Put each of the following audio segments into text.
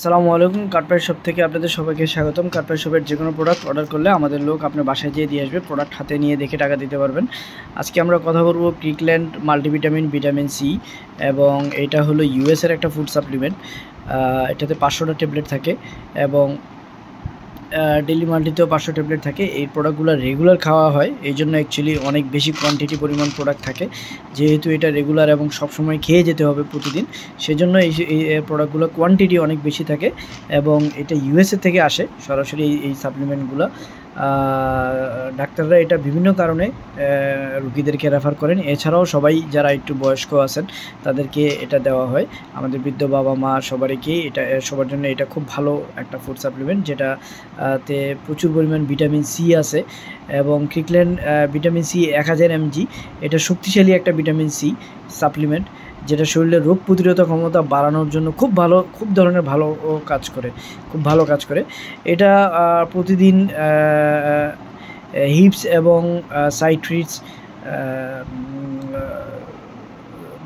আসসালামু আলাইকুম। Carpet shop থেকে আপনাদের সবাইকে স্বাগতম। কার্পেট শপের যে কোনো প্রোডাক্ট অর্ডার করলে আমাদের লোক আপনার বাসায় যেয়ে দিয়ে আসবে, প্রোডাক্ট হাতে নিয়ে দেখে টাকা দিতে পারবেন। আজকে আমরা কথা বলবো ক্রিকল্যান্ড মাল্টিভিটামিন ভিটামিন সি, এবং এটা হলো ইউএসের একটা ফুড সাপ্লিমেন্ট। এটাতে 500টা ট্যাবলেট থাকে এবং ডেলি মাল্টিতেও 500 ট্যাবলেট থাকে। এই প্রোডাক্টগুলো রেগুলার খাওয়া হয়, এই জন্য অ্যাকচুয়ালি অনেক বেশি কোয়ান্টিটি পরিমাণ প্রোডাক্ট থাকে। যেহেতু এটা রেগুলার এবং সবসময় খেয়ে যেতে হবে প্রতিদিন, সেজন্য এই প্রোডাক্টগুলো কোয়ান্টিটি অনেক বেশি থাকে এবং এটা ইউএসএ থেকে আসে সরাসরি এই সাপ্লিমেন্টগুলো। ডাক্তাররা এটা বিভিন্ন কারণে রুগীদেরকে রেফার করেন। এছাড়াও সবাই যারা একটু বয়স্ক আছেন তাদেরকে এটা দেওয়া হয়। আমাদের বৃদ্ধ বাবা মা সবারকেই এটা, সবার জন্য এটা খুব ভালো একটা ফুড সাপ্লিমেন্ট, যেটাতে প্রচুর পরিমাণ ভিটামিন সি আছে। এবং ক্রিকল্যান্ড ভিটামিন সি 1000 mg, এটা শক্তিশালী একটা ভিটামিন সি সাপ্লিমেন্ট, যেটা শরীরের রোগ প্রতিরোধ ক্ষমতা বাড়ানোর জন্য খুব ধরনের ভালো কাজ করে, খুব ভালো কাজ করে। এটা প্রতিদিন হিপস এবং সাইড ট্রিটস,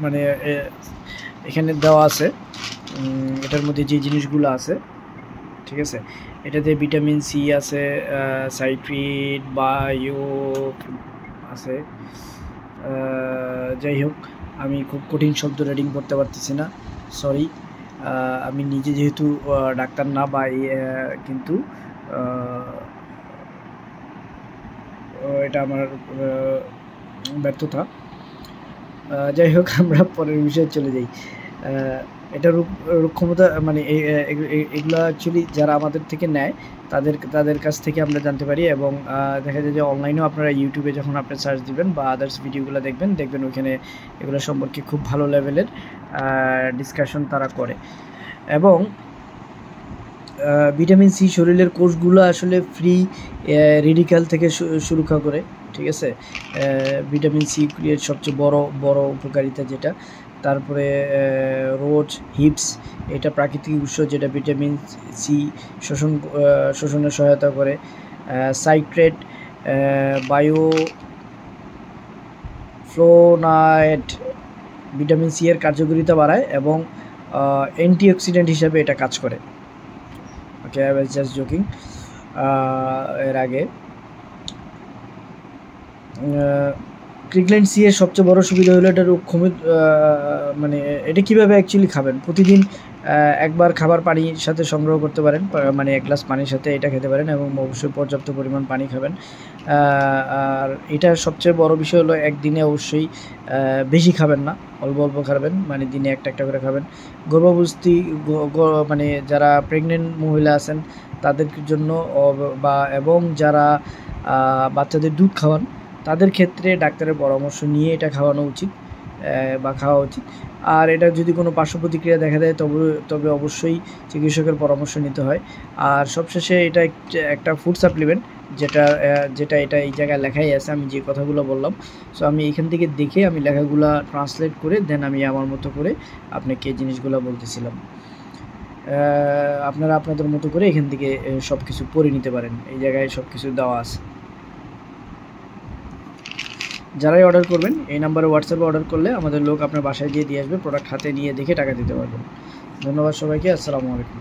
মানে এখানে দেওয়া আছে এটার মধ্যে যে জিনিসগুলো আছে, ঠিক আছে। এটাতে ভিটামিন সি আছে, সাইট্রিট, বায়ো আছে। যাই হোক, আমি খুব কঠিন শব্দ রিডিং করতে পারতেছি না, সরি। আমি নিজে যেহেতু ডাক্তার না, বা কিন্তু এটা আমার ব্যর্থতা। যাই হোক, আমরা পরের বিষয়ে চলে যাই। এটা রোগ ক্ষমতা, মানে এগুলো অ্যাকচুয়ালি যারা আমাদের থেকে নেয় তাদের কাছ থেকে আমরা জানতে পারি। এবং দেখা যায় যে অনলাইনেও আপনারা ইউটিউবে যখন আপনি সার্চ দিবেন বা আদার্স ভিডিওগুলো দেখবেন ওইখানে এগুলো সম্পর্কে খুব ভালো লেভেলের ডিসকাশন তারা করে। এবং ভিটামিন সি শরীরের কোষগুলো আসলে ফ্রি রেডিক্যাল থেকে সুরক্ষা করে, ঠিক আছে। ভিটামিন সি এর সবচেয়ে বড় উপকারিতা যেটা। তারপরে রোজ হিপস, এটা প্রাকৃতিক উৎস যেটা ভিটামিন সি শোষণে সহায়তা করে। সাইট্রেট, বায়োফ্লোনায়েড ভিটামিন সি এর কার্যকারিতা বাড়ায় এবং অ্যান্টিঅক্সিডেন্ট হিসাবে এটা কাজ করে। ওকে, আই ওয়াজ জাস্ট জোকিং। এর আগে ক্রিকল্যান্ড সি এর সবচেয়ে বড় সুবিধা হলো এটা রোগ মানে এটা কীভাবে অ্যাকচুয়ালি খাবেন। প্রতিদিন একবার খাবার পানির সাথে সংগ্রহ করতে পারেন, মানে 1 গ্লাস পানির সাথে এটা খেতে পারেন, এবং অবশ্যই পর্যাপ্ত পরিমাণ পানি খাবেন। আর এটার সবচেয়ে বড় বিষয় হলো একদিনে অবশ্যই বেশি খাবেন না, অল্প খাবেন, মানে দিনে একটা করে খাবেন। গর্ভাবস্থী, মানে যারা প্রেগনেন্ট মহিলা আছেন তাদের জন্য, এবং যারা বাচ্চাদের দুধ খাওয়ান তাদের ক্ষেত্রে ডাক্তারের পরামর্শ নিয়ে এটা খাওয়া উচিত। আর এটা যদি কোনো পার্শ্ব প্রতিক্রিয়া দেখা দেয় তবে অবশ্যই চিকিৎসকের পরামর্শ নিতে হয়। আর সবশেষে এটা একটা ফুড সাপ্লিমেন্ট, যেটা এটা এই জায়গায় লেখাই আছে, আমি যে কথাগুলো বললাম। সো আমি এখান থেকে দেখে আমি লেখাগুলো ট্রান্সলেট করে দেন আমি আমার মতো করে আপনাকে জিনিসগুলো বলতেছিলাম। আপনারা আপনাদের মতো করে এখান থেকে সব কিছু পড়ে নিতে পারেন, এই জায়গায় সব কিছু দেওয়া আছে। যারাই অর্ডার করবেন এই নাম্বারে হোয়াটসঅ্যাপে অর্ডার করলে আমাদের লোক আপনার বাসায় গিয়ে দিয়ে আসবে, প্রোডাক্ট হাতে নিয়ে দেখে টাকা দিতে পারবেন। ধন্যবাদ সবাইকে। আসসালামু আলাইকুম।